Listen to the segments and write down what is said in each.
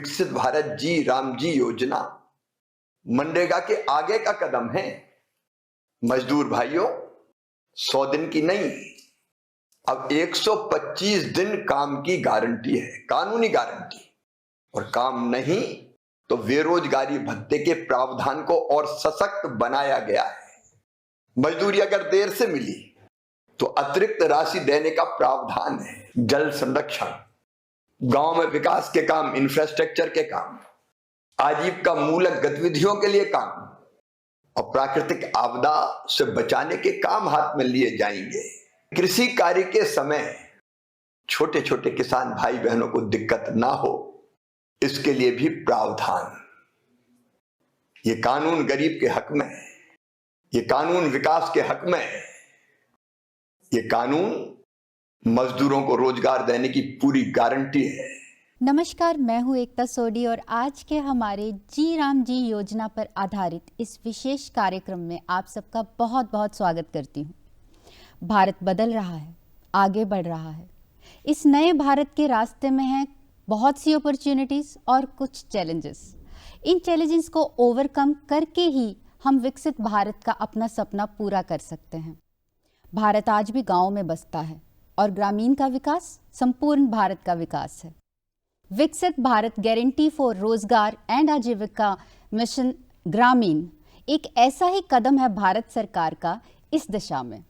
विकसित भारत जी राम जी योजना मनरेगा के आगे का कदम है। मजदूर भाइयों, 100 दिन की नहीं, अब 125 दिन काम की गारंटी है, कानूनी गारंटी। और काम नहीं तो बेरोजगारी भत्ते के प्रावधान को और सशक्त बनाया गया है। मजदूरी अगर देर से मिली तो अतिरिक्त राशि देने का प्रावधान है। जल संरक्षण, गांव में विकास के काम, इंफ्रास्ट्रक्चर के काम, आजीविका मूलक गतिविधियों के लिए काम और प्राकृतिक आपदा से बचाने के काम हाथ में लिए जाएंगे। कृषि कार्य के समय छोटे छोटे किसान भाई बहनों को दिक्कत ना हो, इसके लिए भी प्रावधान। ये कानून गरीब के हक में है, ये कानून विकास के हक में है, ये कानून मजदूरों को रोजगार देने की पूरी गारंटी है। नमस्कार, मैं हूं एकता सोडी और आज के हमारे जी राम जी योजना पर आधारित इस विशेष कार्यक्रम में आप सबका बहुत बहुत स्वागत करती हूं। भारत बदल रहा है, आगे बढ़ रहा है। इस नए भारत के रास्ते में हैं बहुत सी अपॉर्चुनिटीज़ और कुछ चैलेंजेस। इन चैलेंजेस को ओवरकम करके ही हम विकसित भारत का अपना सपना पूरा कर सकते हैं। भारत आज भी गाँव में बसता है और ग्रामीण का विकास संपूर्ण भारत का विकास है। विकसित भारत गारंटी फॉर रोजगार एंड आजीविका मिशन ग्रामीण एक ऐसा ही कदम है भारत सरकार का इस दिशा में।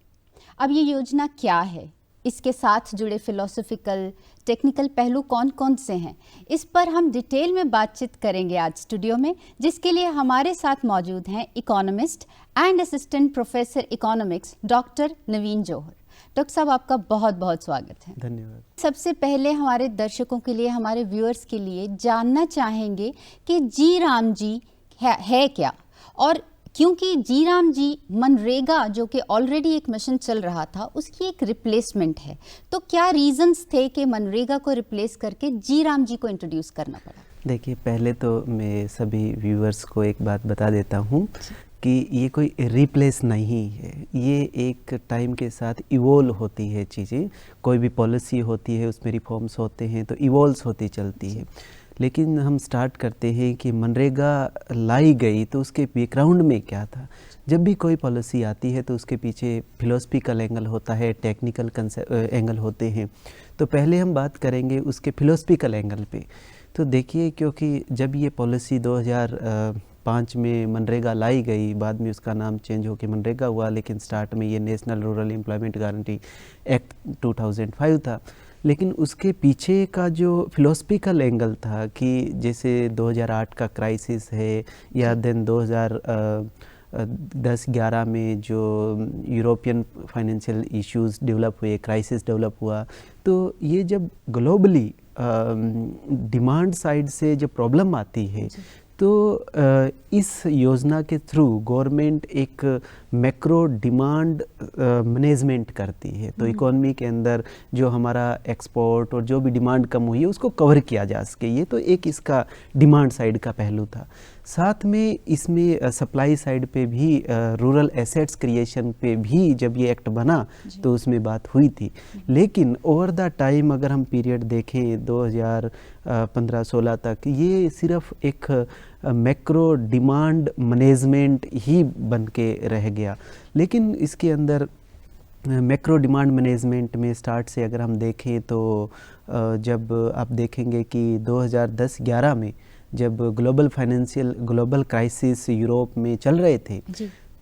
अब ये योजना क्या है, इसके साथ जुड़े फिलोसॉफिकल टेक्निकल पहलू कौन कौन से हैं, इस पर हम डिटेल में बातचीत करेंगे आज स्टूडियो में, जिसके लिए हमारे साथ मौजूद हैं economist and assistant professor economics doctor Naveen Jauhar. Doctor साहब, आपका बहुत बहुत स्वागत है। धन्यवाद। सबसे पहले हमारे दर्शकों के लिए, हमारे व्यूअर्स के लिए जानना चाहेंगे कि जी राम जी है क्या, और क्योंकि जी राम जी मनरेगा जो कि ऑलरेडी एक मिशन चल रहा था उसकी एक रिप्लेसमेंट है, तो क्या रीजंस थे कि मनरेगा को रिप्लेस करके जी राम जी को इंट्रोड्यूस करना पड़ा? देखिए, पहले तो मैं सभी व्यूअर्स को एक बात बता देता हूँ कि ये कोई रिप्लेस नहीं है, ये एक टाइम के साथ इवोल्व होती है चीज़ें। कोई भी पॉलिसी होती है उसमें रिफॉर्म्स होते हैं तो इवोल्व्स होती चलती है। लेकिन हम स्टार्ट करते हैं कि मनरेगा लाई गई तो उसके बैकग्राउंड में क्या था। जब भी कोई पॉलिसी आती है तो उसके पीछे फिलोसफिकल एंगल होता है, टेक्निकल एंगल होते हैं। तो पहले हम बात करेंगे उसके फिलोसफिकल एंगल पे। तो देखिए, क्योंकि जब ये पॉलिसी 2005 में मनरेगा लाई गई, बाद में उसका नाम चेंज होकर मनरेगा हुआ, लेकिन स्टार्ट में ये national rural employment guarantee act 2005 था। लेकिन उसके पीछे का जो फिलोसफिकल एंगल था कि जैसे 2008 का क्राइसिस है या देन 2010-11 में जो यूरोपियन फाइनेंशियल इश्यूज डेवलप हुए, क्राइसिस डेवलप हुआ, तो ये जब ग्लोबली डिमांड साइड से जब प्रॉब्लम आती है तो इस योजना के थ्रू गवर्नमेंट एक मैक्रो डिमांड मैनेजमेंट करती है। तो इकोनॉमी के अंदर जो हमारा एक्सपोर्ट और जो भी डिमांड कम हुई है उसको कवर किया जा सके, ये तो एक इसका डिमांड साइड का पहलू था। साथ में इसमें सप्लाई साइड पे भी रूरल एसेट्स क्रिएशन पे भी जब ये एक्ट बना तो उसमें बात हुई थी। लेकिन ओवर द टाइम अगर हम पीरियड देखें 2015-16 तक, ये सिर्फ एक मैक्रो डिमांड मैनेजमेंट ही बन के रह गया। लेकिन इसके अंदर मैक्रो डिमांड मैनेजमेंट में स्टार्ट से अगर हम देखें तो जब आप देखेंगे कि 2010-11 में जब ग्लोबल क्राइसिस यूरोप में चल रहे थे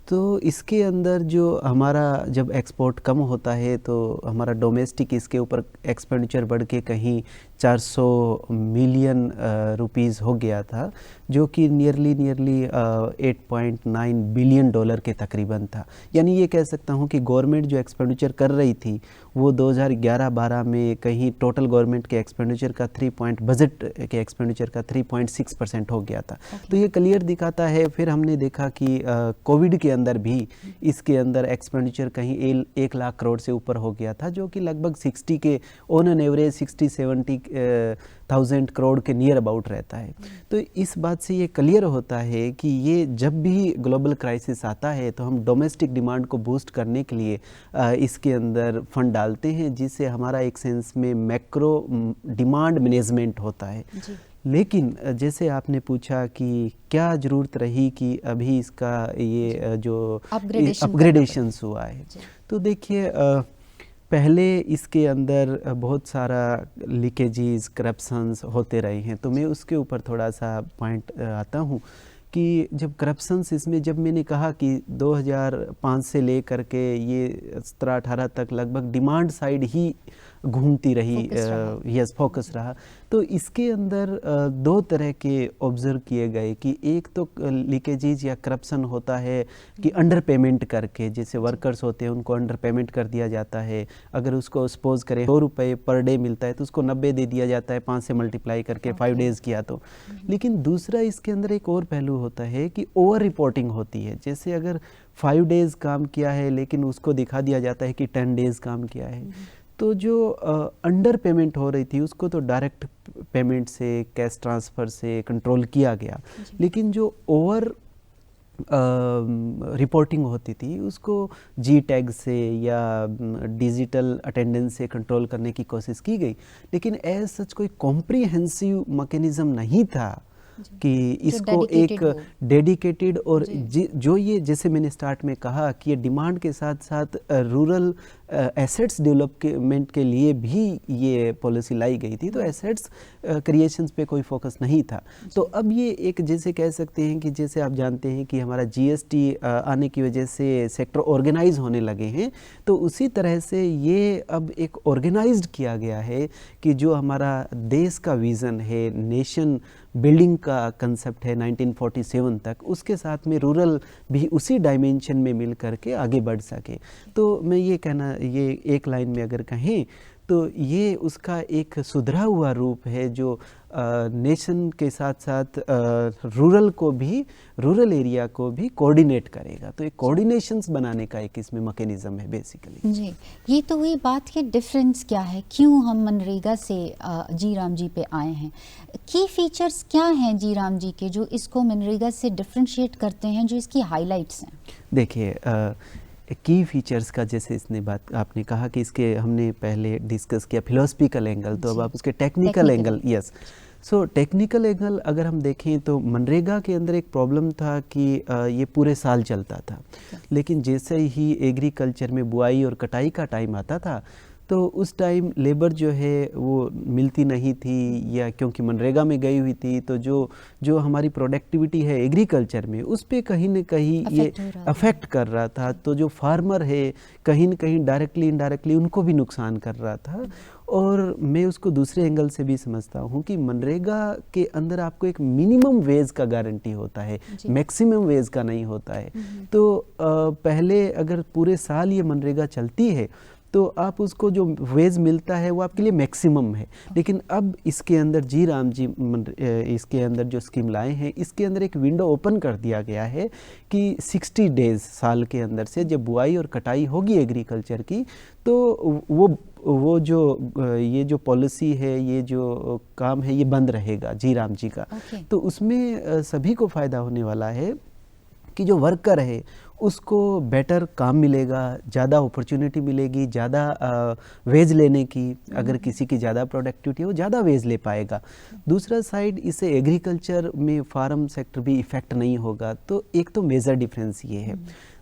तो इसके अंदर जो हमारा जब एक्सपोर्ट कम होता है तो हमारा डोमेस्टिक इसके ऊपर एक्सपेंडिचर बढ़ के कहीं 400 मिलियन रुपीस हो गया था, जो कि नियरली 8.9 बिलियन डॉलर के तकरीबन था। यानी ये कह सकता हूँ कि गवर्नमेंट जो एक्सपेंडिचर कर रही थी वो 2011-12 में कहीं टोटल गवर्नमेंट के एक्सपेंडिचर का बजट के एक्सपेंडिचर का 3.6% हो गया था। तो ये क्लियर दिखाता है। फिर हमने देखा कि कोविड के अंदर भी इसके अंदर एक्सपेंडिचर कहीं 1 लाख करोड़ से ऊपर हो गया था, जो कि लगभग 60 के ऑन एन एवरेज 60-70,000 करोड़ के नियर अबाउट रहता है। तो इस बात से ये क्लियर होता है कि ये जब भी ग्लोबल क्राइसिस आता है तो हम डोमेस्टिक डिमांड को बूस्ट करने के लिए इसके अंदर फंड डालते हैं, जिससे हमारा एक सेंस में मैक्रो डिमांड मैनेजमेंट होता है। लेकिन जैसे आपने पूछा कि क्या ज़रूरत रही कि अभी इसका ये जो अपग्रेडेशंस हुआ है, तो देखिए पहले इसके अंदर बहुत सारा लीकेजीज करप्शंस होते रहे हैं। तो मैं उसके ऊपर थोड़ा सा पॉइंट आता हूँ कि जब करप्शंस इसमें, जब मैंने कहा कि 2005 से लेकर के ये 17-18 तक लगभग डिमांड साइड ही घूमती रही, यस फोकस रहा, तो इसके अंदर दो तरह के ऑब्जर्व किए गए कि एक तो लीकेजेज या करप्शन होता है कि अंडर पेमेंट करके, जैसे वर्कर्स होते हैं उनको अंडर पेमेंट कर दिया जाता है। अगर उसको सपोज करें 100 रुपये पर डे मिलता है तो उसको 90 दे दिया जाता है 5 से मल्टीप्लाई करके 5 डेज़ किया तो। लेकिन दूसरा इसके अंदर एक और पहलू होता है कि ओवर रिपोर्टिंग होती है। जैसे अगर 5 डेज़ काम किया है लेकिन उसको दिखा दिया जाता है कि 10 डेज़ काम किया है, तो जो अंडर पेमेंट हो रही थी उसको तो डायरेक्ट पेमेंट से, कैश ट्रांसफ़र से कंट्रोल किया गया, लेकिन जो ओवर रिपोर्टिंग होती थी उसको जी टैग से या डिजिटल अटेंडेंस से कंट्रोल करने की कोशिश की गई। लेकिन एज सच कोई कॉम्प्रिहेंसिव मैकेनिज़्म नहीं था कि इसको एक डेडिकेटेड और जो ये, जैसे मैंने स्टार्ट में कहा कि ये डिमांड के साथ साथ रूरल एसेट्स डेवलपमेंट के लिए भी ये पॉलिसी लाई गई थी, तो एसेट्स क्रिएशंस पे कोई फोकस नहीं था। तो अब ये एक, जैसे कह सकते हैं कि जैसे आप जानते हैं कि हमारा जीएसटी आने की वजह से सेक्टर ऑर्गेनाइज होने लगे हैं, तो उसी तरह से ये अब एक ऑर्गेनाइज्ड किया गया है कि जो हमारा देश का विज़न है, नेशन बिल्डिंग का कंसेप्ट है 1947 तक, उसके साथ में रूरल भी उसी डायमेंशन में मिल करके आगे बढ़ सके। तो मैं ये कहना, ये एक लाइन में अगर कहें तो ये उसका एक सुधरा हुआ रूप है जो नेशन के साथ साथ रूरल को भी, रूरल एरिया को भी कोऑर्डिनेट करेगा। तो एक कोऑर्डिनेशंस बनाने का एक इसमें मैकेनिज्म है बेसिकली। जी, ये तो हुई बात कि डिफरेंस क्या है, क्यों हम मनरेगा से जी राम जी पे आए हैं। की फीचर्स क्या हैं जी राम जी के जो इसको मनरेगा से डिफ्रेंशिएट करते हैं, जो इसकी हाइलाइट्स हैं? देखिए की फीचर्स का, जैसे इसने बात आपने कहा कि इसके हमने पहले डिस्कस किया फिलोसफिकल एंगल, तो अब आप उसके technical angle, yes, so technical angle अगर हम देखें तो मनरेगा के अंदर एक प्रॉब्लम था कि ये पूरे साल चलता था, लेकिन जैसे ही एग्रीकल्चर में बुआई और कटाई का टाइम आता था तो उस टाइम लेबर जो है वो मिलती नहीं थी, या क्योंकि मनरेगा में गई हुई थी, तो जो हमारी प्रोडक्टिविटी है एग्रीकल्चर में उस पर कहीं न कहीं ये अफेक्ट कर रहा था। तो जो फार्मर है कहीं न कहीं डायरेक्टली इनडायरेक्टली उनको भी नुकसान कर रहा था। और मैं उसको दूसरे एंगल से भी समझता हूँ कि मनरेगा के अंदर आपको एक मिनिमम वेज का गारंटी होता है, मैक्सिमम वेज का नहीं होता है। तो पहले अगर पूरे साल ये मनरेगा चलती है तो आप उसको जो वेज मिलता है वो आपके लिए मैक्सिमम है। लेकिन अब इसके अंदर जी राम जी इसके अंदर जो स्कीम लाए हैं, इसके अंदर एक विंडो ओपन कर दिया गया है कि 60 डेज़ साल के अंदर से जब बुआई और कटाई होगी एग्रीकल्चर की, तो वो जो ये जो पॉलिसी है, ये जो काम है, ये बंद रहेगा जी राम जी का। तो उसमें सभी को फ़ायदा होने वाला है कि जो वर्कर है उसको बेटर काम मिलेगा, ज़्यादा अपॉर्चुनिटी मिलेगी, ज़्यादा वेज लेने की। अगर किसी की ज़्यादा प्रोडक्टिविटी है वो ज़्यादा वेज ले पाएगा। दूसरा साइड, इससे एग्रीकल्चर में फार्म सेक्टर भी इफ़ेक्ट नहीं होगा। तो एक तो मेजर डिफरेंस ये है।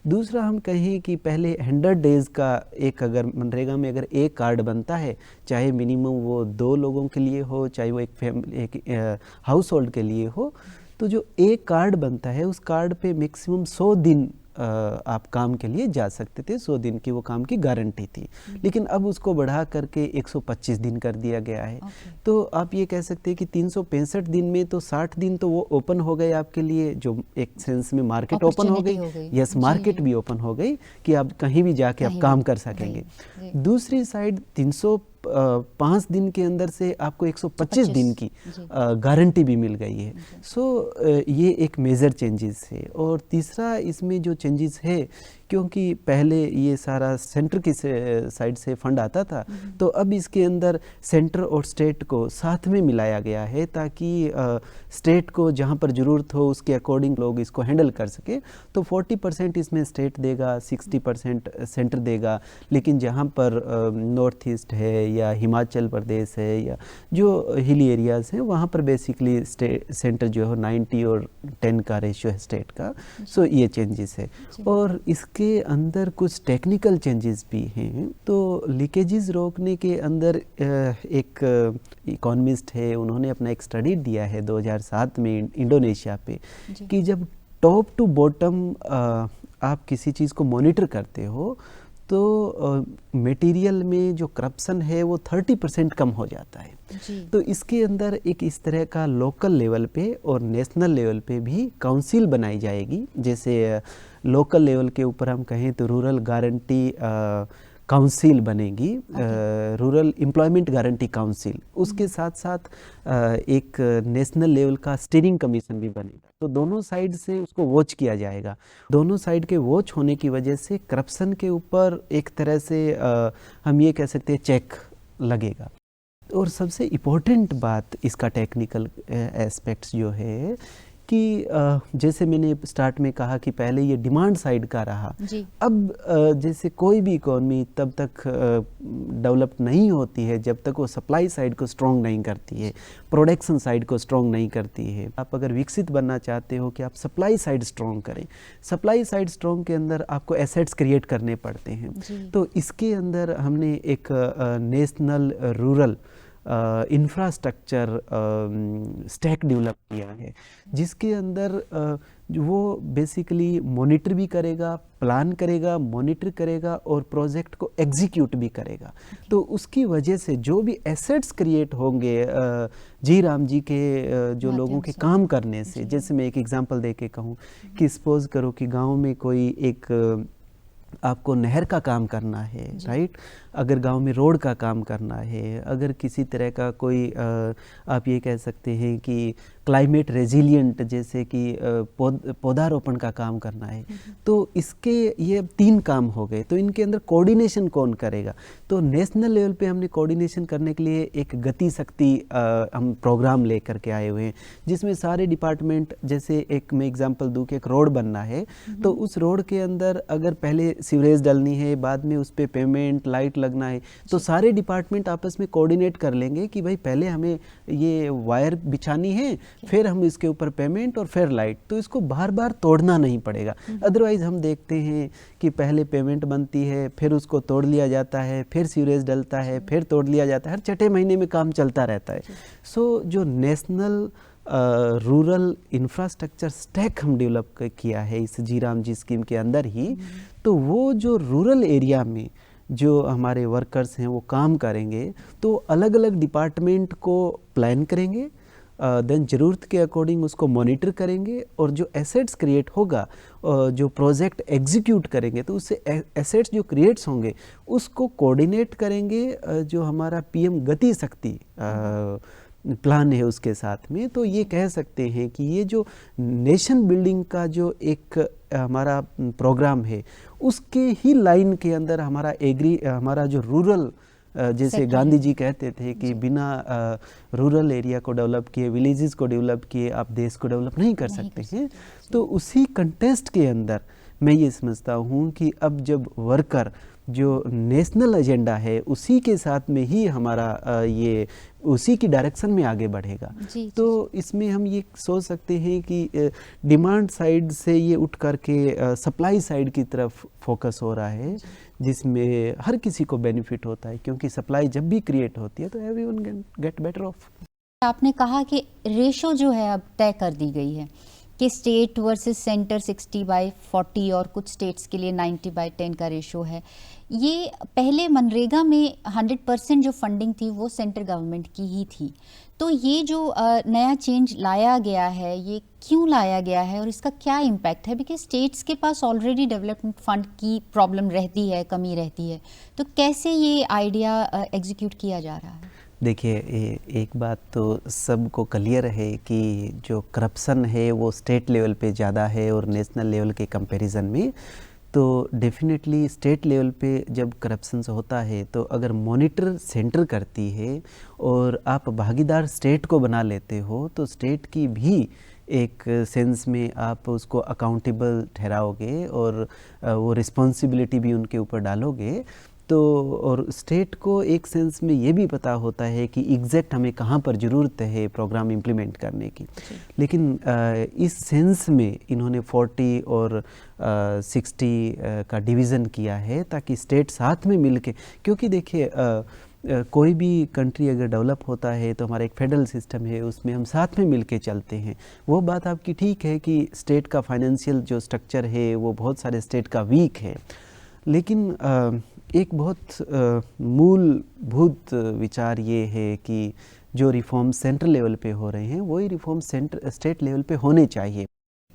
दूसरा, हम कहें कि पहले 100 डेज़ का एक, अगर मनरेगा में अगर एक कार्ड बनता है, चाहे मिनिमम वो 2 लोगों के लिए हो, चाहे वो एक हाउस होल्ड के लिए हो, तो जो एक कार्ड बनता है उस कार्ड पे मैक्सिमम 100 दिन आप काम के लिए जा सकते थे। 100 दिन की वो काम की गारंटी थी। लेकिन अब उसको बढ़ा करके 125 दिन कर दिया गया है। तो आप ये कह सकते हैं कि 365 दिन में तो 60 दिन तो वो ओपन हो गए आपके लिए, जो एक सेंस में मार्केट ओपन हो गई। यस, मार्केट भी ओपन हो गई कि आप कहीं भी जाके आप काम कर सकेंगे। दूसरी साइड 305 दिन के अंदर से आपको 125 दिन की गारंटी भी मिल गई है। सो ये एक मेजर चेंजेस है। और तीसरा इसमें जो चेंजेस है, क्योंकि पहले ये सारा सेंटर की साइड से फंड आता था, तो अब इसके अंदर सेंटर और स्टेट को साथ में मिलाया गया है ताकि स्टेट को जहाँ पर ज़रूरत हो उसके अकॉर्डिंग लोग इसको हैंडल कर सके। तो 40% इसमें स्टेट देगा, 60% सेंटर देगा। लेकिन जहाँ पर नॉर्थ ईस्ट है या हिमाचल प्रदेश है या जो हिली एरियाज़ हैं वहाँ पर बेसिकली सेंटर जो है 90 और 10 का रेशियो है स्टेट का। सो ये चेंजेस है और इसके अंदर कुछ टेक्निकल चेंजेस भी हैं। तो लीकेजेस रोकने के अंदर एक इकोनॉमिस्ट है, उन्होंने अपना एक स्टडी दिया है 2007 में इंडोनेशिया पे कि जब टॉप टू बॉटम आप किसी चीज़ को मॉनिटर करते हो तो मटेरियल में जो करप्शन है वो 30% कम हो जाता है। तो इसके अंदर एक इस तरह का लोकल लेवल पे और नेशनल लेवल पे भी काउंसिल बनाई जाएगी। जैसे लोकल लेवल के ऊपर हम कहें तो रूरल गारंटी काउंसिल बनेगी, रूरल एम्प्लॉयमेंट गारंटी काउंसिल। उसके साथ साथ एक नेशनल लेवल का स्टीयरिंग कमीशन भी बनेगा। तो दोनों साइड से उसको वॉच किया जाएगा। दोनों साइड के वॉच होने की वजह से करप्शन के ऊपर एक तरह से हम ये कह सकते हैं चेक लगेगा। और सबसे इम्पोर्टेंट बात इसका टेक्निकल एस्पेक्ट्स जो है कि जैसे मैंने स्टार्ट में कहा कि पहले ये डिमांड साइड का रहा, अब जैसे कोई भी इकोनॉमी तब तक डेवलप नहीं होती है जब तक वो सप्लाई साइड को स्ट्रॉन्ग नहीं करती है, प्रोडक्शन साइड को स्ट्रॉन्ग नहीं करती है। आप अगर विकसित बनना चाहते हो कि आप सप्लाई साइड स्ट्रॉन्ग करें, सप्लाई साइड स्ट्रॉन्ग के अंदर आपको एसेट्स क्रिएट करने पड़ते हैं। तो इसके अंदर हमने एक national rural infrastructure stack develop किया है, जिसके अंदर वो बेसिकली मॉनिटर भी करेगा, प्लान करेगा, मॉनिटर करेगा और प्रोजेक्ट को एग्जीक्यूट भी करेगा। तो उसकी वजह से जो भी एसेट्स क्रिएट होंगे जी राम जी के जो लोगों के काम करने से, जैसे मैं एक एग्जांपल दे के कहूँ कि सपोज करो कि गांव में कोई एक आपको नहर का काम करना है, राइट, अगर गांव में रोड का काम करना है, अगर किसी तरह का कोई आप ये कह सकते हैं कि क्लाइमेट रेजिलिएंट जैसे कि पौधारोपण का काम करना है, तो इसके ये 3 काम हो गए। तो इनके अंदर कोऑर्डिनेशन कौन करेगा? तो नेशनल लेवल पे हमने कोऑर्डिनेशन करने के लिए एक गति शक्ति हम प्रोग्राम लेकर के आए हुए हैं, जिसमें सारे डिपार्टमेंट, जैसे एक मैं एग्जांपल दूं कि एक रोड बनना है, तो उस रोड के अंदर अगर पहले सीवरेज डलनी है, बाद में उस पर पेमेंट लाइट लगना है, तो सारे डिपार्टमेंट आपस में कोऑर्डिनेट कर लेंगे कि भाई पहले हमें ये वायर बिछानी है, फिर हम इसके ऊपर पेमेंट और फिर लाइट। तो इसको बार बार तोड़ना नहीं पड़ेगा। अदरवाइज हम देखते हैं कि पहले पेमेंट बनती है, फिर उसको तोड़ लिया जाता है, फिर सीवरेज डलता है, फिर तोड़ लिया जाता है, हर छठे महीने में काम चलता रहता है। सो जो नेशनल रूरल इंफ्रास्ट्रक्चर स्टैक हम डेवलप किया है इस जी राम जी स्कीम के अंदर ही, तो वो जो रूरल एरिया में जो हमारे वर्कर्स हैं वो काम करेंगे, तो अलग अलग डिपार्टमेंट को प्लान करेंगे, देन ज़रूरत के अकॉर्डिंग उसको मॉनिटर करेंगे, और जो एसेट्स क्रिएट होगा, जो प्रोजेक्ट एग्जीक्यूट करेंगे, तो उससे एसेट्स जो क्रिएट्स होंगे उसको कोऑर्डिनेट करेंगे जो हमारा पीएम गति शक्ति प्लान है उसके साथ में। तो ये कह सकते हैं कि ये जो नेशन बिल्डिंग का जो एक हमारा प्रोग्राम है, उसके ही लाइन के अंदर हमारा जो रूरल, जैसे गांधी जी कहते थे कि बिना रूरल एरिया को डेवलप किए, विलेजेस को डेवलप किए, आप देश को डेवलप नहीं कर सकते हैं। तो उसी कंटेस्ट के अंदर मैं ये समझता हूँ कि अब जब वर्कर जो नेशनल एजेंडा है उसी के साथ में ही हमारा ये उसी की डायरेक्शन में आगे बढ़ेगा। तो इसमें हम ये सोच सकते हैं कि डिमांड साइड से ये उठ करके सप्लाई साइड की तरफ फोकस हो रहा है, जिसमें हर किसी को बेनिफिट होता है, क्योंकि सप्लाई जब भी क्रिएट होती है तो एवरीवन गेट बेटर ऑफ। आपने कहा कि रेशो जो है अब तय कर दी गई है कि स्टेट वर्सेस सेंटर 60/40 और कुछ स्टेट्स के लिए 90/10 का रेशो है। ये पहले मनरेगा में 100% जो फंडिंग थी वो सेंट्रल गवर्नमेंट की ही थी। तो ये जो नया चेंज लाया गया है, ये क्यों लाया गया है और इसका क्या इम्पैक्ट है? बिकॉज स्टेट्स के पास ऑलरेडी डेवलपमेंट फंड की प्रॉब्लम रहती है, कमी रहती है, तो कैसे ये आइडिया एग्जीक्यूट किया जा रहा है? देखिए, एक बात तो सबको क्लियर है कि जो करप्शन है वो स्टेट लेवल पे ज़्यादा है और नेशनल लेवल के कंपैरिजन में। तो डेफिनेटली स्टेट लेवल पे जब करप्शन होता है, तो अगर मॉनिटर सेंटर करती है और आप भागीदार स्टेट को बना लेते हो, तो स्टेट की भी एक सेंस में आप उसको अकाउंटेबल ठहराओगे और वो रिस्पॉन्सिबिलिटी भी उनके ऊपर डालोगे। तो और स्टेट को एक सेंस में ये भी पता होता है कि एग्जैक्ट हमें कहाँ पर ज़रूरत है प्रोग्राम इम्प्लीमेंट करने की। लेकिन इस सेंस में इन्होंने 40 और 60 का डिवीज़न किया है ताकि स्टेट साथ में मिलके, क्योंकि देखिए कोई भी कंट्री अगर डेवलप होता है तो हमारा एक फेडरल सिस्टम है, उसमें हम साथ में मिलके चलते हैं। वो बात आपकी ठीक है कि स्टेट का फाइनेंशियल जो स्ट्रक्चर है वो बहुत सारे स्टेट का वीक है, लेकिन एक बहुत मूलभूत विचार ये है कि जो रिफॉर्म सेंट्रल लेवल पे हो रहे हैं वही रिफॉर्म स्टेट लेवल पे होने चाहिए,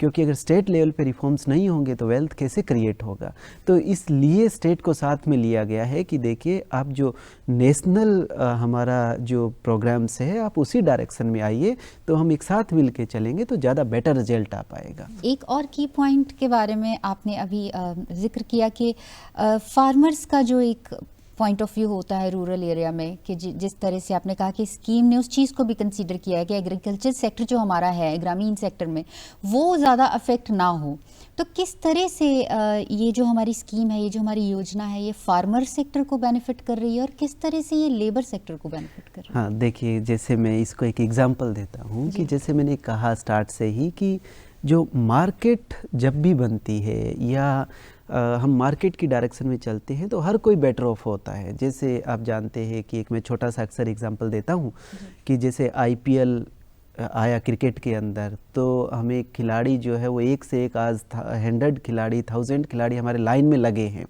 क्योंकि अगर स्टेट लेवल पे रिफॉर्म्स नहीं होंगे तो वेल्थ कैसे क्रिएट होगा। तो इसलिए स्टेट को साथ में लिया गया है कि देखिए आप जो नेशनल हमारा जो प्रोग्राम्स है आप उसी डायरेक्शन में आइए, तो हम एक साथ मिल के चलेंगे तो ज़्यादा बेटर रिजल्ट आ पाएगा। एक और की पॉइंट के बारे में आपने अभी जिक्र किया कि फार्मर्स का जो एक पॉइंट ऑफ व्यू होता है रूरल एरिया में, कि जिस तरह से आपने कहा कि स्कीम ने उस चीज़ को भी कंसीडर किया है कि एग्रीकल्चर सेक्टर जो हमारा है ग्रामीण सेक्टर में वो ज़्यादा अफेक्ट ना हो। तो किस तरह से ये जो हमारी स्कीम है, ये जो हमारी योजना है, ये फार्मर सेक्टर को बेनिफिट कर रही है और किस तरह से ये लेबर सेक्टर को बेनिफिट कर रही है? हाँ, देखिए जैसे मैं इसको एक एग्जांपल देता हूँ कि जैसे मैंने कहा स्टार्ट से ही कि जो मार्केट जब भी बनती है या हम मार्केट की डायरेक्शन में चलते हैं तो हर कोई बेटर ऑफ होता है। जैसे आप जानते हैं कि एक मैं छोटा सा अक्सर एग्जांपल देता हूँ कि जैसे IPL आया क्रिकेट के अंदर, तो हमें खिलाड़ी जो है वो एक से एक आज 100 खिलाड़ी 1000 खिलाड़ी हमारे लाइन में लगे हैं,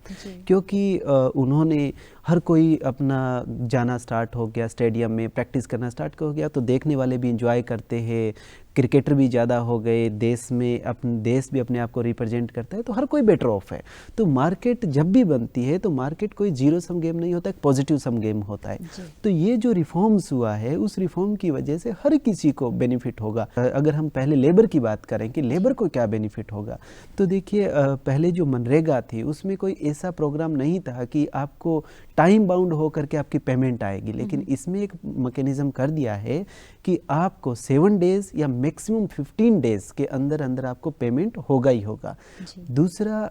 क्योंकि उन्होंने हर कोई अपना जाना स्टार्ट हो गया, स्टेडियम में प्रैक्टिस करना स्टार्ट हो गया, तो देखने वाले भी इंजॉय करते हैं, क्रिकेटर भी ज़्यादा हो गए, देश में अपने देश भी अपने आप को रिप्रेजेंट करता है, तो हर कोई बेटर ऑफ है। तो मार्केट जब भी बनती है तो मार्केट कोई जीरो सम गेम नहीं होता, एक पॉजिटिव सम गेम होता है। तो ये जो रिफॉर्म्स हुआ है उस रिफॉर्म की वजह से हर किसी को बेनिफिट होगा। अगर हम पहले लेबर की बात करें कि लेबर को क्या बेनिफिट होगा, तो देखिए पहले जो मनरेगा थी उसमें कोई ऐसा प्रोग्राम नहीं था कि आपको टाइम बाउंड हो करके आपकी पेमेंट आएगी, लेकिन इसमें एक मैकेनिज्म कर दिया है कि आपको 7 डेज या मैक्सिमम 15 डेज के अंदर अंदर आपको पेमेंट होगा ही होगा। दूसरा,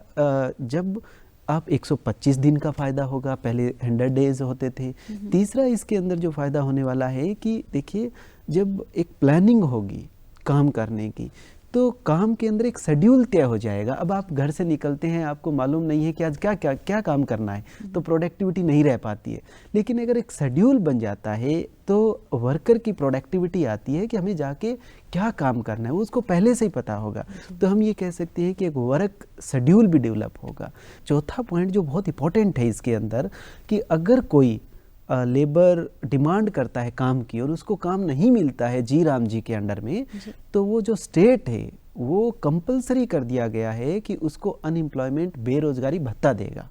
जब आप 125 दिन का फ़ायदा होगा, पहले 100 डेज होते थे। तीसरा, इसके अंदर जो फ़ायदा होने वाला है कि देखिए जब एक प्लानिंग होगी काम करने की तो काम के अंदर एक शेड्यूल तय हो जाएगा। अब आप घर से निकलते हैं, आपको मालूम नहीं है कि आज क्या क्या क्या काम करना है, तो प्रोडक्टिविटी नहीं रह पाती है। लेकिन अगर एक शेड्यूल बन जाता है तो वर्कर की प्रोडक्टिविटी आती है कि हमें जाके क्या काम करना है, वो उसको पहले से ही पता होगा। तो हम ये कह सकते हैं कि एक वर्क शेड्यूल भी डेवलप होगा। चौथा पॉइंट जो बहुत इंपॉर्टेंट है इसके अंदर, कि अगर कोई लेबर डिमांड करता है काम की और उसको काम नहीं मिलता है जी राम जी के अंडर में, तो वो जो स्टेट है वो कंपलसरी कर दिया गया है कि उसको अनएम्प्लॉयमेंट बेरोजगारी भत्ता देगा।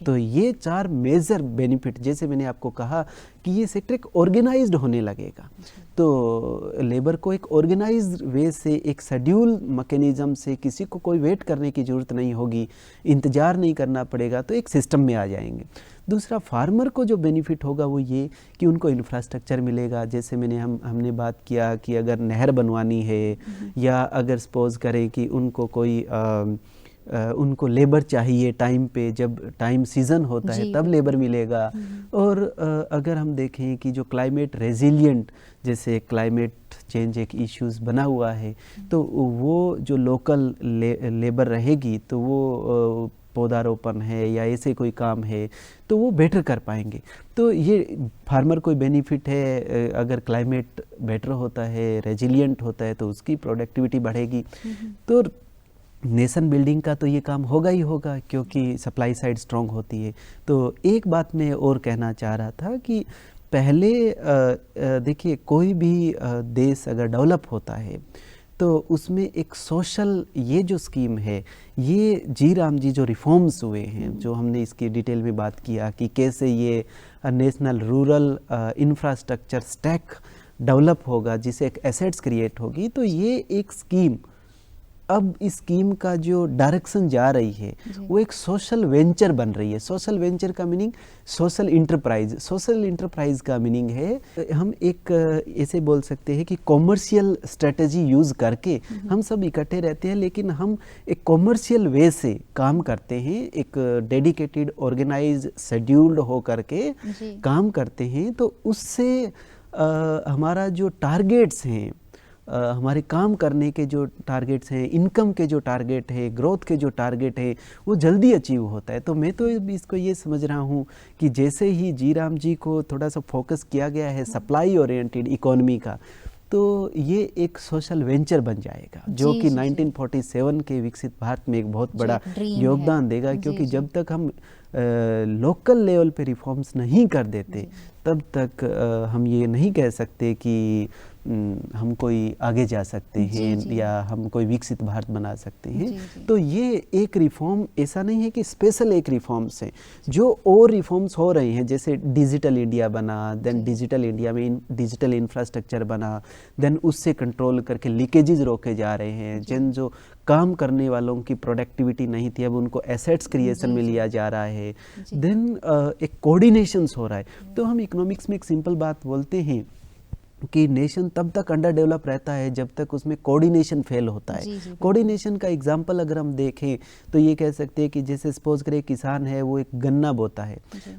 तो ये 4 मेजर बेनिफिट, जैसे मैंने आपको कहा कि ये सेक्टर एक ऑर्गेनाइज्ड होने लगेगा, तो लेबर को एक ऑर्गेनाइज्ड वे से, एक शेड्यूल मैकेनिज्म से, किसी को कोई वेट करने की ज़रूरत नहीं होगी, इंतज़ार नहीं करना पड़ेगा, तो एक सिस्टम में आ जाएंगे। दूसरा, फार्मर को जो बेनिफिट होगा वो ये कि उनको इंफ्रास्ट्रक्चर मिलेगा। जैसे हमने बात किया कि अगर नहर बनवानी है या अगर सपोज करें कि उनको कोई उनको लेबर चाहिए टाइम पे, जब टाइम सीज़न होता है तब लेबर मिलेगा। और अगर हम देखें कि जो क्लाइमेट रेजिलिएंट, जैसे क्लाइमेट चेंज एक इश्यूज़ बना हुआ है, तो वो जो लोकल लेबर रहेगी तो वो पौधारोपण है या ऐसे कोई काम है तो वो बेटर कर पाएंगे। तो ये फार्मर को बेनिफिट है, अगर क्लाइमेट बेटर होता है, रेजिलिएंट होता है तो उसकी प्रोडक्टिविटी बढ़ेगी। तो नेशन बिल्डिंग का तो ये काम होगा ही होगा, क्योंकि सप्लाई साइड स्ट्रॉन्ग होती है। तो एक बात मैं और कहना चाह रहा था कि पहले देखिए कोई भी देश अगर डेवलप होता है तो उसमें एक सोशल, ये जो स्कीम है, ये जी राम जी जो रिफॉर्म्स हुए हैं, जो हमने इसकी डिटेल में बात किया कि कैसे ये national rural infrastructure stack develop होगा जिससे एक एसेट्स क्रिएट होगी, तो ये एक स्कीम अब इस स्कीम का जो डायरेक्शन जा रही है वो एक सोशल वेंचर बन रही है। सोशल वेंचर का meaning social enterprise. Social enterprise का मीनिंग है हम एक ऐसे बोल सकते हैं कि कॉमर्शियल स्ट्रेटजी यूज़ करके हम सब इकट्ठे रहते हैं, लेकिन हम एक कॉमर्शियल वे से काम करते हैं, एक डेडिकेटेड ऑर्गेनाइज शेड्यूल्ड हो करके काम करते हैं। तो उससे हमारा जो टारगेट्स हैं, हमारे काम करने के जो टारगेट्स हैं, इनकम के जो टारगेट है, ग्रोथ के जो टारगेट है, वो जल्दी अचीव होता है। तो मैं तो इसको ये समझ रहा हूँ कि जैसे ही जी राम जी को थोड़ा सा फोकस किया गया है सप्लाई ओरिएंटेड इकोनॉमी का, तो ये एक सोशल वेंचर बन जाएगा जो कि 1947 के विकसित भारत में एक बहुत बड़ा योगदान देगा। क्योंकि जब तक हम लोकल लेवल पे रिफॉर्म्स नहीं कर देते तब तक हम ये नहीं कह सकते कि हम कोई आगे जा सकते हैं या हम कोई विकसित भारत बना सकते हैं। तो ये एक रिफॉर्म ऐसा नहीं है कि स्पेशल एक रिफॉर्म्स है, जो और रिफॉर्म्स हो रहे हैं, जैसे डिजिटल इंडिया बना, देन डिजिटल इंडिया में डिजिटल इंफ्रास्ट्रक्चर बना, देन उससे कंट्रोल करके लीकेजेस रोके जा रहे हैं। जिन जो काम करने वालों की प्रोडक्टिविटी नहीं थी अब उनको एसेट्स क्रिएशन में लिया जा रहा है। देन एक कोऑर्डिनेशंस हो रहा है। तो हम इकोनॉमिक्स में एक सिंपल बात बोलते हैं कि नेशन तब तक अंडर डेवलप रहता है जब तक उसमें कोऑर्डिनेशन फेल होता है। कोऑर्डिनेशन का एग्जांपल अगर हम देखें तो ये कह सकते हैं कि जैसे सपोज करें किसान है, वो एक गन्ना बोता है,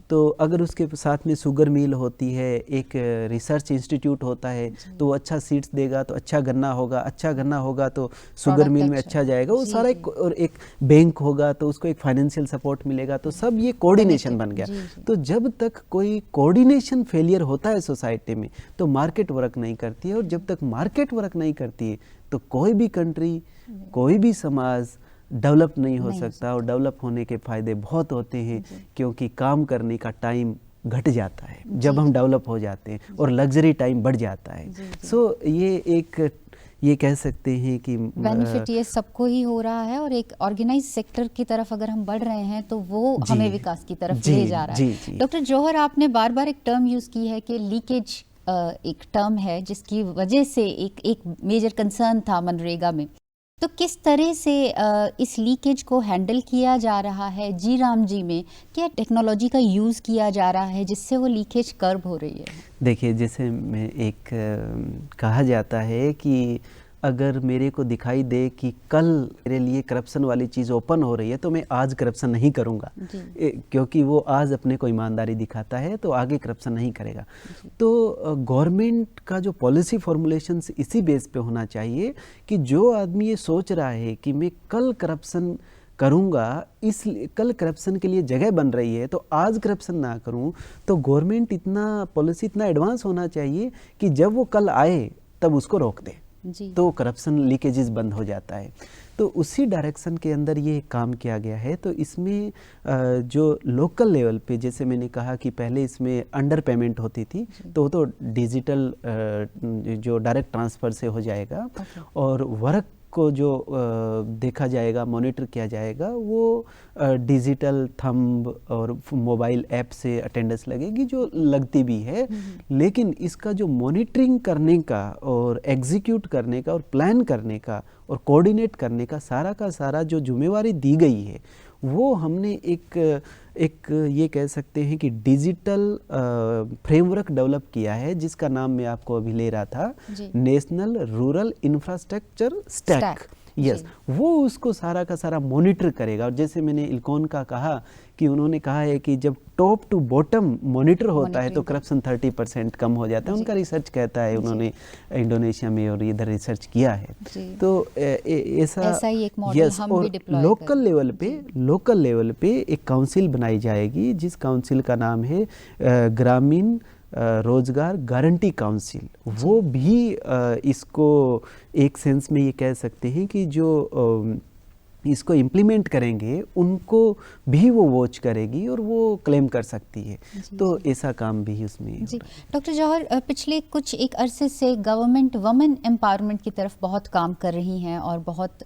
तो अगर उसके साथ में शुगर मिल होती है, एक रिसर्च इंस्टीट्यूट होता है, तो वो अच्छा सीड्स देगा तो अच्छा गन्ना होगा, अच्छा गन्ना होगा तो शुगर मिल में अच्छा जाएगा, वो सारा और एक बैंक होगा तो उसको एक फाइनेंशियल सपोर्ट मिलेगा। तो सब ये कोऑर्डिनेशन बन गया। तो जब तक कोई कोऑर्डिनेशन फेलियर होता है सोसाइटी में तो मार्केट वर्क नहीं करती है, और जब तक मार्केट वर्क नहीं करती है तो कोई भी कंट्री, कोई भी समाज डेवलप नहीं हो सकता। और डेवलप होने के फायदे बहुत होते हैं क्योंकि काम करने का टाइम घट जाता है जब हम डेवलप हो जाते हैं और लग्जरी टाइम बढ़ जाता है। सो ये एक ये कह सकते हैं कि बेनिफिट ये सबको ही हो रहा है, और एक ऑर्गेनाइज सेक्टर की तरफ अगर हम बढ़ रहे हैं तो वो हमें विकास की तरफ ले जा रहा है। डॉक्टर जौहर, आपने बार बार एक टर्म यूज की है कि लीकेज एक टर्म है जिसकी वजह से एक मेजर कंसर्न था मनरेगा में। तो किस तरह से इस लीकेज को हैंडल किया जा रहा है जी राम जी में? क्या टेक्नोलॉजी का यूज़ किया जा रहा है जिससे वो लीकेज कर्ब हो रही है? देखिए, जैसे मैं एक कहा जाता है कि अगर मेरे को दिखाई दे कि कल मेरे लिए करप्शन वाली चीज़ ओपन हो रही है तो मैं आज करप्शन नहीं करूँगा, क्योंकि वो आज अपने को ईमानदारी दिखाता है तो आगे करप्शन नहीं करेगा। तो गवर्नमेंट का जो पॉलिसी फॉर्मुलेशंस इसी बेस पे होना चाहिए कि जो आदमी ये सोच रहा है कि मैं कल करप्शन करूँगा, इस कल करप्शन के लिए जगह बन रही है तो आज करप्शन ना करूँ, तो गवर्नमेंट इतना पॉलिसी इतना एडवांस होना चाहिए कि जब वो कल आए तब उसको रोक दे, तो करप्शन लीकेजेस बंद हो जाता है। तो उसी डायरेक्शन के अंदर ये काम किया गया है। तो इसमें जो लोकल लेवल पे, जैसे मैंने कहा कि पहले इसमें अंडर पेमेंट होती थी, तो वो तो डिजिटल जो डायरेक्ट ट्रांसफ़र से हो जाएगा, और वर्क को जो देखा जाएगा, मॉनिटर किया जाएगा, वो डिजिटल थंब और मोबाइल ऐप से अटेंडेंस लगेगी, जो लगती भी है। लेकिन इसका जो मॉनिटरिंग करने का और एग्जीक्यूट करने का और प्लान करने का और कोऑर्डिनेट करने का सारा जो जिम्मेवारी दी गई है, वो हमने एक ये कह सकते हैं कि डिजिटल फ्रेमवर्क डेवलप किया है, जिसका नाम मैं आपको अभी ले रहा था, national rural infrastructure stack. Yes, वो उसको सारा का सारा मॉनिटर करेगा। और जैसे मैंने इल्कॉन का कहा कि उन्होंने कहा है कि जब टॉप टू बॉटम मॉनिटर होता है तो करप्शन 30% कम हो जाता है। उनका रिसर्च कहता है, उन्होंने इंडोनेशिया में और इधर रिसर्च किया है। तो ऐसा ही एक मॉडल हम भी डिप्लॉय करें। लोकल लेवल पे एक काउंसिल बनाई जाएगी, जिस काउंसिल का नाम है ग्रामीण रोजगार गारंटी काउंसिल। वो भी इसको एक सेंस में ये कह सकते हैं कि जो इसको इम्प्लीमेंट करेंगे उनको भी वो वॉच करेगी और वो क्लेम कर सकती है। तो ऐसा काम भी उसमें। जी डॉक्टर जौहर, पिछले कुछ एक अरसे से गवर्नमेंट वुमेन एम्पावरमेंट की तरफ बहुत काम कर रही हैं और बहुत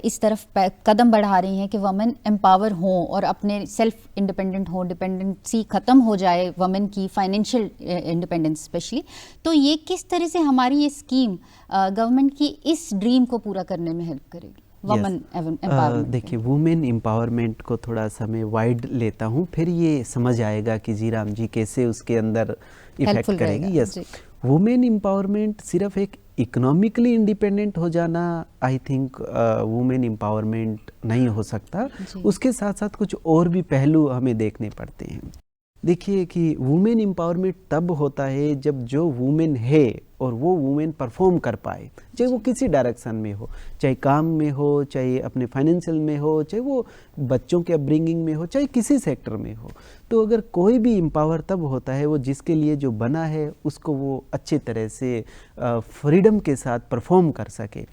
इस तरफ कदम बढ़ा रही हैं कि वुमेन एम्पावर हों और अपने सेल्फ इंडिपेंडेंट हों, डिपेंडेंसी ख़त्म हो जाए वुमेन की, फाइनेंशियल इंडिपेंडेंस स्पेशली। तो ये किस तरह से हमारी ये स्कीम गवर्नमेंट की इस ड्रीम को पूरा करने में हेल्प करेगी? Women empowerment? देखिए, वुमेन एम्पावरमेंट को थोड़ा सा मैं वाइड लेता हूँ, फिर ये समझ आएगा कि जी राम जी कैसे उसके अंदर इफेक्ट Helpful करेगी। रहेगा, यस, जी। वुमेन एम्पावरमेंट सिर्फ एक इकोनॉमिकली इंडिपेंडेंट हो जाना, आई थिंक वुमेन एम्पावरमेंट नहीं हो सकता। जी। उसके साथ साथ कुछ और भी पहलू हमें देखने पड़ते हैं। देखिए कि वुमेन एम्पावरमेंट तब होता है जब जो वुमेन है और वो वुमेन परफॉर्म कर पाए, चाहे वो किसी डायरेक्शन में हो, चाहे काम में हो, चाहे अपने फाइनेंशियल में हो, चाहे वो बच्चों के अपब्रिंगिंग में हो, चाहे किसी सेक्टर में हो। तो अगर कोई भी एम्पावर तब होता है वो जिसके लिए जो बना है उसको वो अच्छे तरह से फ्रीडम के साथ परफॉर्म कर सके।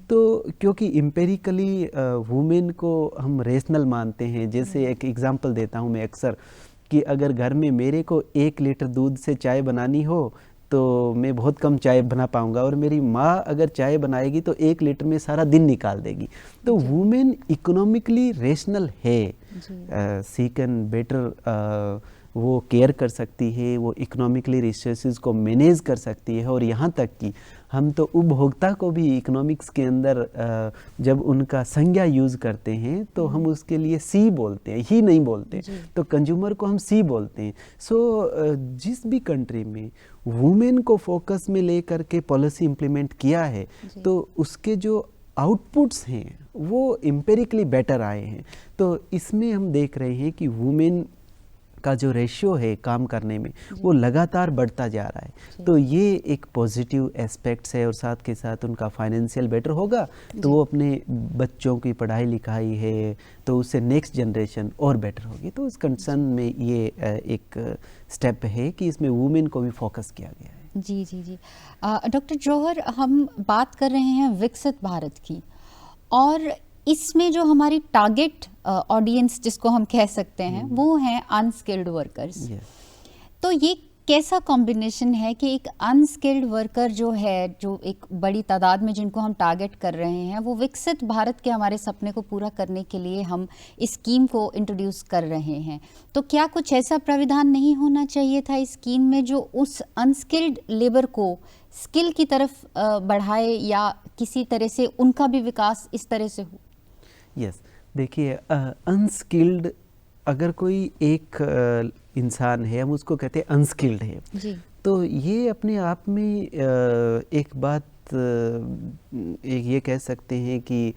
तो क्योंकि एम्पेरिकली वुमेन को हम रेशनल मानते हैं। जैसे एक एग्जांपल देता हूँ मैं अक्सर, कि अगर घर में मेरे को 1 लीटर दूध से चाय बनानी हो तो मैं बहुत कम चाय बना पाऊंगा, और मेरी माँ अगर चाय बनाएगी तो 1 लीटर में सारा दिन निकाल देगी। तो वुमेन इकोनॉमिकली रेशनल है, सी कैन बेटर वो केयर कर सकती है, वो इकोनॉमिकली रिसोर्सेज को मैनेज कर सकती है। और यहाँ तक कि हम तो उपभोक्ता को भी इकोनॉमिक्स के अंदर जब उनका संज्ञा यूज़ करते हैं तो हम उसके लिए सी बोलते हैं, ही नहीं बोलते। तो कंज्यूमर को हम सी बोलते हैं। सो जिस भी कंट्री में वुमेन को फोकस में लेकर के पॉलिसी इम्प्लीमेंट किया है तो उसके जो आउटपुट्स हैं वो एम्पेरिकली बेटर आए हैं। तो इसमें हम देख रहे हैं कि वुमेन का जो रेशियो है काम करने में वो लगातार बढ़ता जा रहा है। तो ये एक पॉजिटिव एस्पेक्ट्स है, और साथ के साथ उनका फाइनेंशियल बेटर होगा तो वो अपने बच्चों की पढ़ाई लिखाई है तो उससे नेक्स्ट जनरेशन और बेटर होगी। तो इस कंसर्न में ये एक स्टेप है कि इसमें वुमेन को भी फोकस किया गया है। जी जी जी। डॉक्टर जौहर, हम बात कर रहे हैं विकसित भारत की, और इसमें जो हमारी टारगेट ऑडियंस जिसको हम कह सकते हैं वो हैं अनस्किल्ड वर्कर्स। तो ये कैसा कॉम्बिनेशन है कि एक अनस्किल्ड वर्कर जो है, जो एक बड़ी तादाद में जिनको हम टारगेट कर रहे हैं, वो विकसित भारत के हमारे सपने को पूरा करने के लिए हम इस स्कीम को इंट्रोड्यूस कर रहे हैं। तो क्या कुछ ऐसा प्राविधान नहीं होना चाहिए था इस स्कीम में जो उस अनस्किल्ड लेबर को स्किल की तरफ बढ़ाए, या किसी तरह से उनका भी विकास इस तरह से हो? यस, देखिए अनस्किल्ड अगर कोई एक इंसान है, हम उसको कहते हैं अनस्किल्ड है जी। तो ये अपने आप में एक बात ये कह सकते हैं कि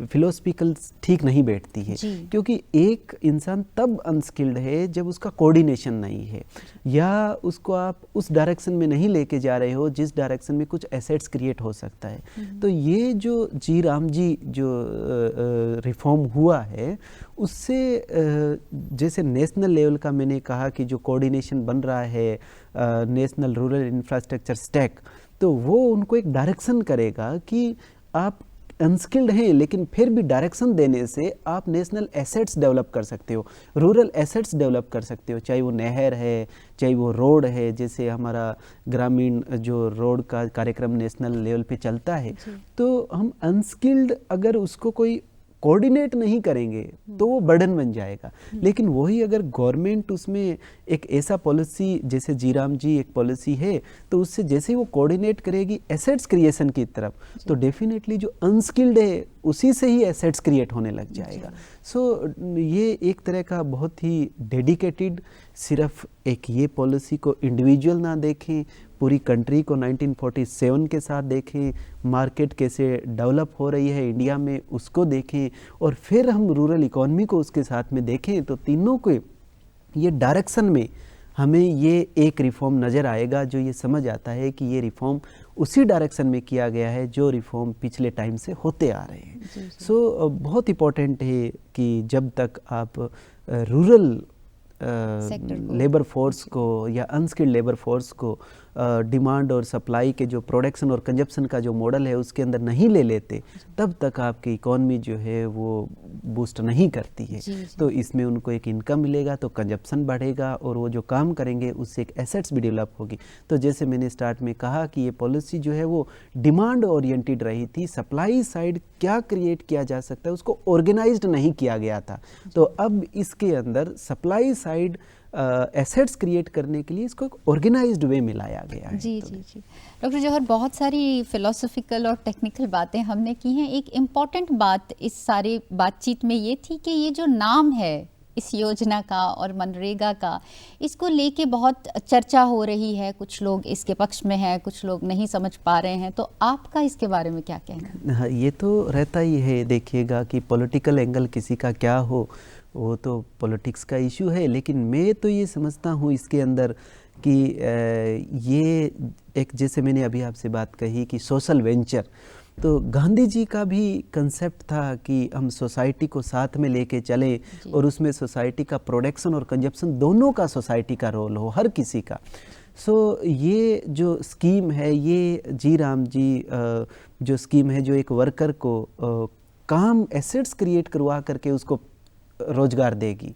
फिलोसफिकल ठीक नहीं बैठती है। क्योंकि एक इंसान तब अनस्किल्ड है जब उसका कोऑर्डिनेशन नहीं है, या उसको आप उस डायरेक्शन में नहीं लेके जा रहे हो जिस डायरेक्शन में कुछ एसेट्स क्रिएट हो सकता है। तो ये जो जी राम जी जो रिफॉर्म हुआ है उससे जैसे नेशनल लेवल का मैंने कहा कि जो कोऑर्डिनेशन बन रहा है नेशनल रूरल इंफ्रास्ट्रक्चर स्टैक, तो वो उनको एक डायरेक्शन करेगा कि आप अनस्किल्ड हैं लेकिन फिर भी डायरेक्शन देने से आप नेशनल एसेट्स डेवलप कर सकते हो, रूरल एसेट्स डेवलप कर सकते हो, चाहे वो नहर है, चाहे वो रोड है। जैसे हमारा ग्रामीण जो रोड का कार्यक्रम नेशनल लेवल पे चलता है, तो हम अनस्किल्ड अगर उसको कोई कोऑर्डिनेट नहीं करेंगे तो वो बर्डन बन जाएगा। लेकिन वही अगर गवर्नमेंट उसमें एक ऐसा पॉलिसी, जैसे जी राम जी एक पॉलिसी है, तो उससे जैसे ही वो कोऑर्डिनेट करेगी एसेट्स क्रिएशन की तरफ, तो डेफिनेटली जो अनस्किल्ड है उसी से ही एसेट्स क्रिएट होने लग जाएगा। सो ये एक तरह का बहुत ही डेडिकेटेड, सिर्फ एक ये पॉलिसी को इंडिविजुअल ना देखें, पूरी कंट्री को 1947 के साथ देखें, मार्केट कैसे डेवलप हो रही है इंडिया में उसको देखें, और फिर हम रूरल इकोनॉमी को उसके साथ में देखें, तो तीनों के ये डायरेक्शन में हमें ये एक रिफॉर्म नज़र आएगा जो ये समझ आता है कि ये रिफॉर्म उसी डायरेक्शन में किया गया है जो रिफॉर्म पिछले टाइम से होते आ रहे हैं। सो बहुत इम्पोर्टेंट है कि जब तक आप रूरल लेबर फोर्स को या अनस्किल्ड लेबर फोर्स को डिमांड और सप्लाई के जो प्रोडक्शन और कंजप्शन का जो मॉडल है उसके अंदर नहीं ले लेते, तब तक आपकी इकॉनमी जो है वो बूस्ट नहीं करती है। तो इसमें उनको एक इनकम मिलेगा तो कंजप्शन बढ़ेगा, और वो जो काम करेंगे उससे एक एसेट्स भी डेवलप होगी। तो जैसे मैंने स्टार्ट में कहा कि ये पॉलिसी जो है वो डिमांड ओरिएंटेड रही थी, सप्लाई साइड क्या क्रिएट किया जा सकता है उसको ऑर्गेनाइज्ड नहीं किया गया था। तो अब इसके अंदर सप्लाई साइड एसेट्स क्रिएट करने के लिए इसको एक ऑर्गेनाइज्ड वे में लाया गया है। जी जी जी। डॉक्टर जौहर, बहुत सारी फिलोसफिकल और टेक्निकल बातें हमने की हैं। एक इम्पॉर्टेंट बात इस सारी बातचीत में ये थी कि ये जो नाम है इस योजना का और मनरेगा का, इसको लेके बहुत चर्चा हो रही है। कुछ लोग इसके पक्ष में हैं, कुछ लोग नहीं समझ पा रहे हैं। तो आपका इसके बारे में क्या कहना है? हाँ, ये तो रहता ही है। देखिएगा कि पॉलिटिकल एंगल किसी का क्या हो, वो तो पॉलिटिक्स का इशू है, लेकिन मैं तो ये समझता हूँ इसके अंदर कि ये एक, जैसे मैंने अभी आपसे बात कही कि सोशल वेंचर, तो गांधी जी का भी कंसेप्ट था कि हम सोसाइटी को साथ में लेके चले और उसमें सोसाइटी का प्रोडक्शन और कंजप्शन दोनों का सोसाइटी का रोल हो, हर किसी का। सो ये जो स्कीम है, ये जी राम जी जो स्कीम है, जो एक वर्कर को काम एसेट्स क्रिएट करवा करके उसको रोजगार देगी,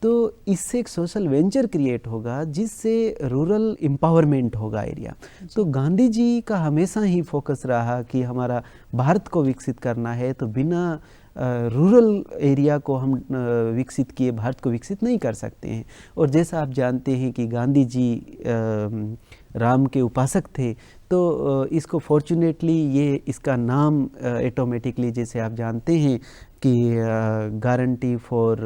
तो इससे एक सोशल वेंचर क्रिएट होगा जिससे रूरल एम्पावरमेंट होगा एरिया। तो गांधी जी का हमेशा ही फोकस रहा कि हमारा भारत को विकसित करना है, तो बिना रूरल एरिया को हम विकसित किए भारत को विकसित नहीं कर सकते हैं। और जैसा आप जानते हैं कि गांधी जी राम के उपासक थे, तो इसको फॉर्चुनेटली ये इसका नाम ऑटोमेटिकली, जैसे आप जानते हैं कि गारंटी फॉर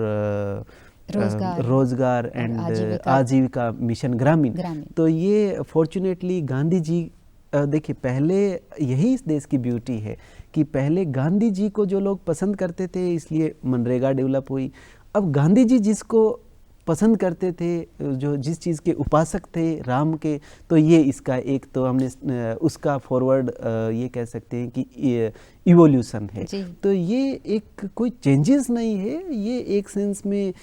रोजगार एंड आजीविका मिशन ग्रामीण, तो ये फॉर्चुनेटली गांधी जी, देखिए पहले यही इस देश की ब्यूटी है कि पहले गांधी जी को जो लोग पसंद करते थे, इसलिए मनरेगा डेवलप हुई। अब गांधी जी जिसको पसंद करते थे, जो जिस चीज़ के उपासक थे राम के, तो ये इसका एक, तो हमने उसका फॉरवर्ड ये कह सकते हैं कि इवोल्यूशन है। तो ये एक कोई चेंजेस नहीं है, ये एक सेंस में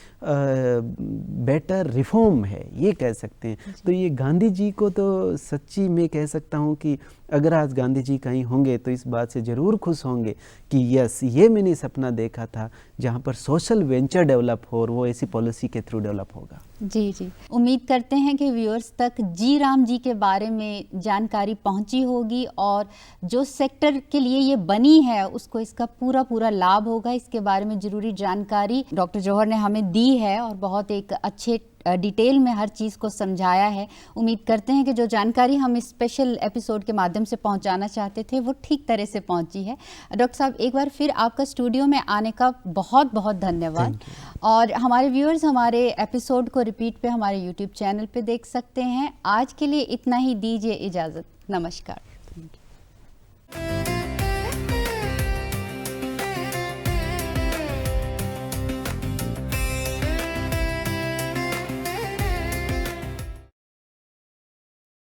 बेटर रिफॉर्म है, ये कह सकते हैं। तो ये गांधी जी को तो सच्ची मैं कह सकता हूँ कि अगर आज गांधी जी कहीं होंगे तो इस बात से ज़रूर खुश होंगे कि यस, ये मैंने सपना देखा था जहाँ पर सोशल वेंचर डेवलप हो, और वो ऐसी पॉलिसी के थ्रू डेवलप होगा। जी जी, उम्मीद करते हैं कि व्यूअर्स तक जी राम जी के बारे में जानकारी पहुंची होगी और जो सेक्टर के लिए ये बनी है उसको इसका पूरा लाभ होगा। इसके बारे में ज़रूरी जानकारी डॉक्टर जौहर ने हमें दी है और बहुत एक अच्छे डिटेल में हर चीज़ को समझाया है। उम्मीद करते हैं कि जो जानकारी हम इस स्पेशल एपिसोड के माध्यम से पहुंचाना चाहते थे वो ठीक तरह से पहुंची है। डॉक्टर साहब, एक बार फिर आपका स्टूडियो में आने का बहुत बहुत धन्यवाद। और हमारे व्यूअर्स हमारे एपिसोड को रिपीट पे हमारे यूट्यूब चैनल पे देख सकते हैं। आज के लिए इतना ही, दीजिए इजाज़त, नमस्कार।